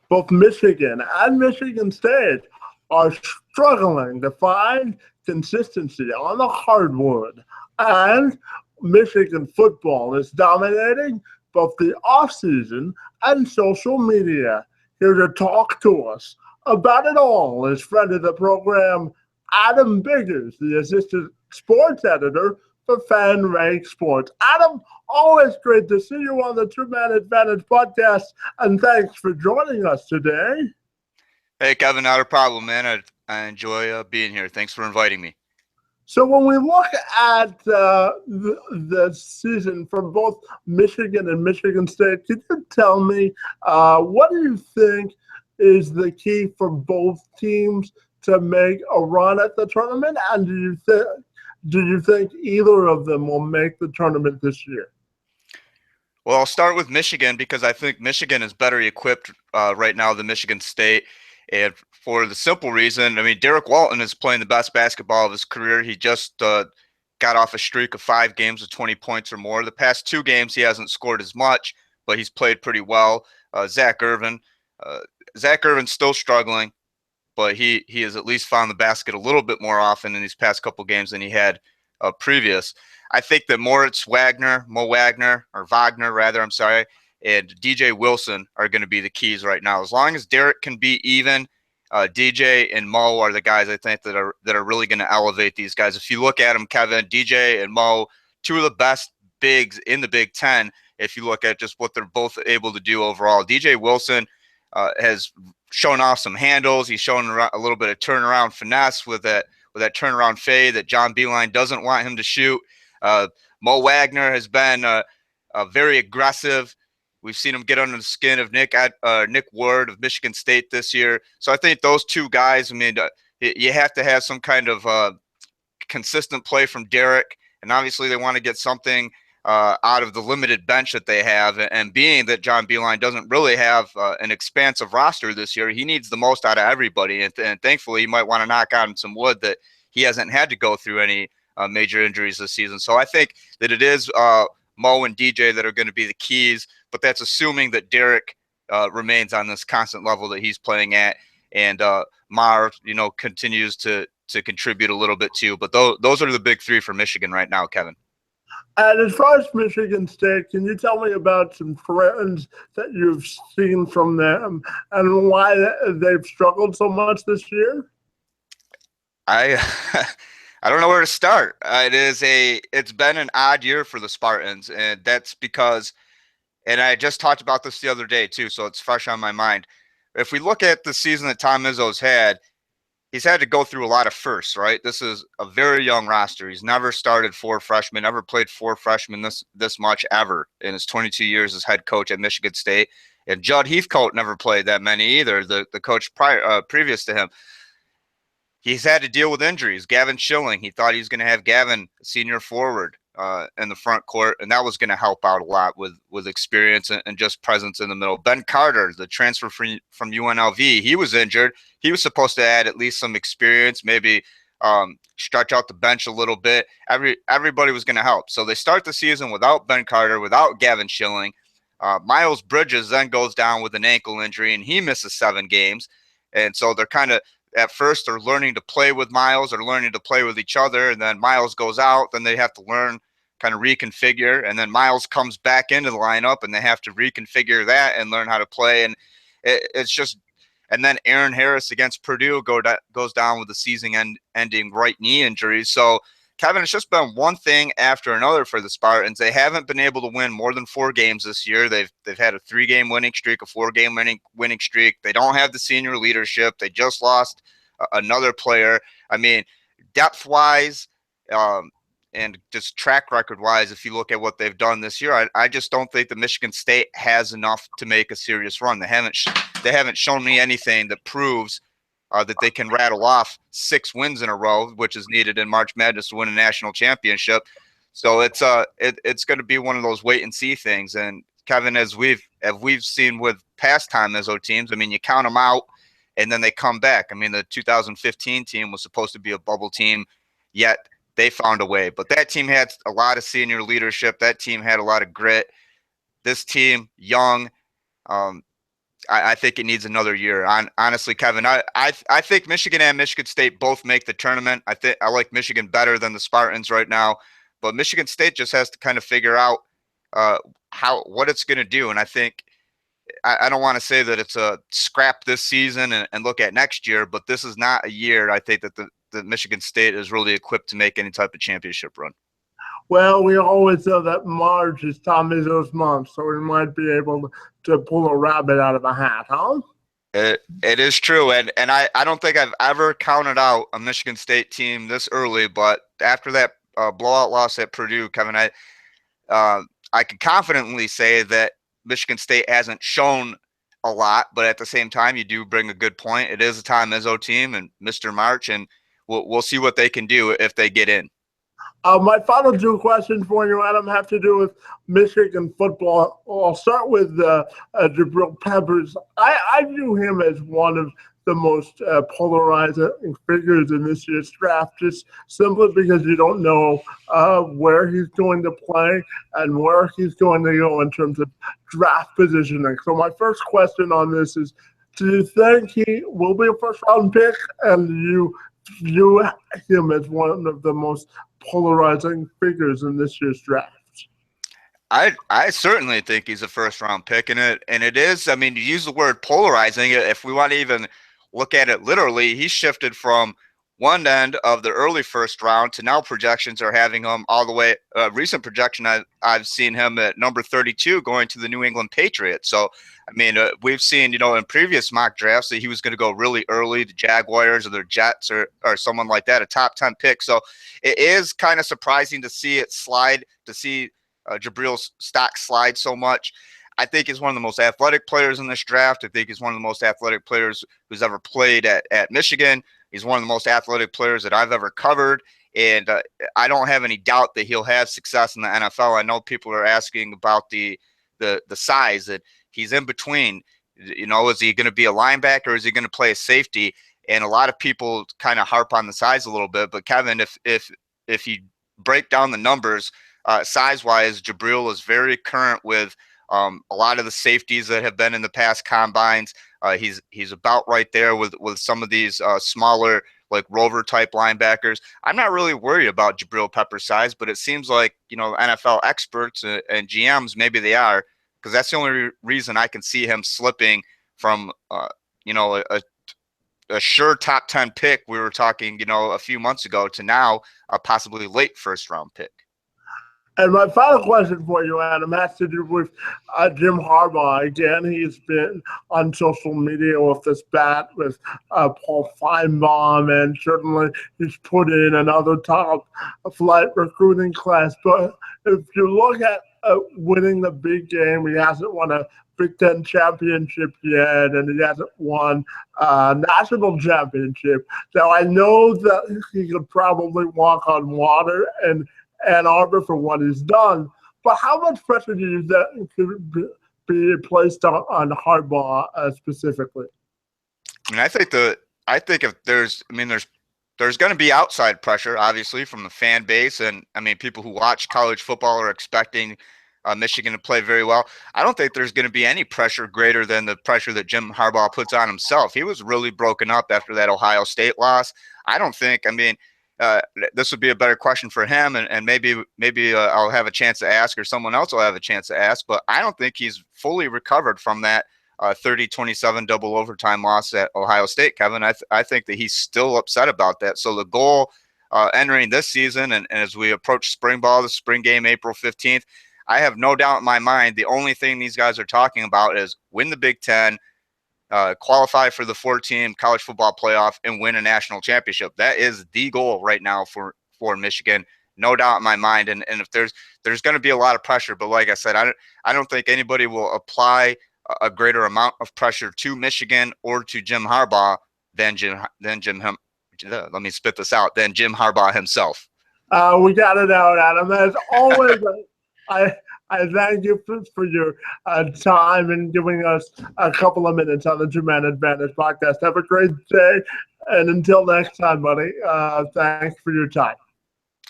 both Michigan and Michigan State are struggling to find consistency on the hardwood. And Michigan football is dominating both the offseason and social media. Here to talk to us about it all is friend of the program, Adam Biggers, the assistant sports editor for Fan Rank Sports. Adam, always great to see you on the Two Man Advantage podcast, and thanks for joining us today. Hey, Kevin, not a problem, man. I enjoy being here. Thanks for inviting me. So when we look at the season for both Michigan and Michigan State, could you tell me what do you think is the key for both teams to make a run at the tournament? And do you think either of them will make the tournament this year? Well, I'll start with Michigan because I think Michigan is better equipped right now than Michigan State. And for the simple reason, I mean, Derek Walton is playing the best basketball of his career. He just got off a streak of 5 games of 20 points or more. The past 2 games, he hasn't scored as much, but he's played pretty well. Zach Irvin's still struggling, but he has at least found the basket a little bit more often in these past couple games than he had previous. I think that Mo Wagner, and DJ Wilson are going to be the keys right now. As long as Derek can be even, DJ and Mo are the guys I think that are really going to elevate these guys. If you look at them, Kevin, DJ and Mo, 2 of the best bigs in the Big Ten. If you look at just what they're both able to do overall, DJ Wilson has shown off some handles. He's shown a little bit of turnaround finesse with that turnaround fade that John Beilein doesn't want him to shoot. Mo Wagner has been very aggressive. We've seen him get under the skin of Nick Ward of Michigan State this year. So I think those 2 guys, I mean, you have to have some kind of consistent play from Derek. And obviously they want to get something out of the limited bench that they have. And being that John Beilein doesn't really have an expansive roster this year, he needs the most out of everybody. And thankfully, he might want to knock on some wood that he hasn't had to go through any major injuries this season. So I think that it is Mo and DJ that are going to be the keys, but that's assuming that Derek remains on this constant level that he's playing at, and Mar, continues to contribute a little bit too. But those are the big 3 for Michigan right now, Kevin. And as far as Michigan State, can you tell me about some trends that you've seen from them and why they've struggled so much this year? I don't know where to start. It's been an odd year for the Spartans, and that's because, and I just talked about this the other day too, so it's fresh on my mind. If we look at the season that Tom Izzo's had, he's had to go through a lot of firsts, right? This is a very young roster. He's never started 4 freshmen, never played 4 freshmen this much ever in his 22 years as head coach at Michigan State. And Judd Heathcote never played that many either, the coach previous to him. He's had to deal with injuries. Gavin Schilling, he thought he was going to have Gavin, senior forward, in the front court, and that was going to help out a lot with experience and just presence in the middle. Ben Carter, the transfer from UNLV, he was injured. He was supposed to add at least some experience, maybe stretch out the bench a little bit. Everybody was going to help. So they start the season without Ben Carter, without Gavin Schilling. Miles Bridges then goes down with an ankle injury, and he misses 7 games. And so they're kind of, at first, they're learning to play with Miles or learning to play with each other. And then Miles goes out, then they have to learn, kind of reconfigure. And then Miles comes back into the lineup and they have to reconfigure that and learn how to play. And it's just, and then Aaron Harris against Purdue goes down with the season-ending right knee injury. So, Kevin, it's just been one thing after another for the Spartans. They haven't been able to win more than 4 games this year. They've had a 3-game winning streak, a 4-game winning streak. They don't have the senior leadership. They just lost another player. I mean, depth-wise and just track record-wise, if you look at what they've done this year, I just don't think that Michigan State has enough to make a serious run. They haven't shown me anything that proves that they can rattle off 6 wins in a row, which is needed in March Madness to win a national championship. So it's going to be one of those wait and see things. And Kevin, as we've seen with past time Izzo teams, I mean, you count them out and then they come back. I mean, the 2015 team was supposed to be a bubble team, yet they found a way. But that team had a lot of senior leadership. That team had a lot of grit. This team, young, I think it needs another year. Honestly, Kevin, I think Michigan and Michigan State both make the tournament. I like Michigan better than the Spartans right now, but Michigan State just has to kind of figure out what it's going to do. And I think I don't want to say that it's a scrap this season and look at next year, but this is not a year I think that the Michigan State is really equipped to make any type of championship run. Well, we always know that March is Tom Izzo's month, so we might be able to pull a rabbit out of a hat, huh? It is true, and I don't think I've ever counted out a Michigan State team this early, but after that blowout loss at Purdue, Kevin, I can confidently say that Michigan State hasn't shown a lot, but at the same time, you do bring a good point. It is a Tom Izzo team and Mr. March, and we'll see what they can do if they get in. My final two questions for you, Adam, have to do with Michigan football. I'll start with Jabril Peppers. I view him as one of the most polarizing figures in this year's draft, just simply because you don't know where he's going to play and where he's going to go in terms of draft positioning. So my first question on this is, do you think he will be a first-round pick, and do you view him as one of the most polarizing figures in this year's draft? I certainly think he's a first round pick, and it is. I mean, you use the word polarizing. If we want to even look at it literally, he shifted from one end of the early first round to now projections are having him all the way. Recent projection I've seen him at number 32 going to the New England Patriots. So I mean, we've seen, in previous mock drafts that he was going to go really early, the Jaguars or the Jets or someone like that, a top 10 pick. So it is kind of surprising to see it slide, to see Jabril's stock slide so much. I think he's one of the most athletic players in this draft. I think he's one of the most athletic players who's ever played at Michigan. He's one of the most athletic players that I've ever covered. And I don't have any doubt that he'll have success in the NFL. I know people are asking about the size, that he's in between. Is he going to be a linebacker or is he going to play a safety? And a lot of people kind of harp on the size a little bit. But Kevin, if you break down the numbers, size-wise, Jabril is very current with a lot of the safeties that have been in the past combines. He's about right there with some of these smaller, like rover type linebackers. I'm not really worried about Jabril Peppers' size, but it seems like NFL experts and GMs, maybe they are, because that's the only reason I can see him slipping from a sure top 10 pick we were talking a few months ago to now a possibly late first round pick. And my final question for you, Adam, has to do with Jim Harbaugh. Again, he's been on social media with this bat with Paul Feinbaum, and certainly he's put in another top flight recruiting class. But if you look at winning the big game, he hasn't won a Big Ten championship yet, and he hasn't won a national championship. So I know that he could probably walk on water and Ann Arbor for what he's done, but how much pressure do you think could be placed on Harbaugh specifically? I mean, I think if there's going to be outside pressure, obviously, from the fan base, and I mean, people who watch college football are expecting Michigan to play very well. I don't think there's going to be any pressure greater than the pressure that Jim Harbaugh puts on himself. He was really broken up after that Ohio State loss. I don't think. I mean. This would be a better question for him, and maybe I'll have a chance to ask, or someone else will have a chance to ask. But I don't think he's fully recovered from that 30-27 double overtime loss at Ohio State, Kevin. I think that he's still upset about that. So the goal entering this season, and as we approach spring ball, the spring game, April 15th, I have no doubt in my mind the only thing these guys are talking about is win the Big Ten, qualify for the 4-team college football playoff, and win a national championship. That is the goal right now for Michigan, no doubt in my mind. And if there's going to be a lot of pressure, but like I said, I don't think anybody will apply a greater amount of pressure to Michigan or to Jim Harbaugh than Jim. Let me spit this out. Than Jim Harbaugh himself. We got it out, Adam. As always, I thank you for your time and giving us a couple of minutes on the Two-Man Advantage podcast. Have a great day. And until next time, buddy, thanks for your time.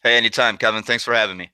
Hey, anytime, Kevin. Thanks for having me.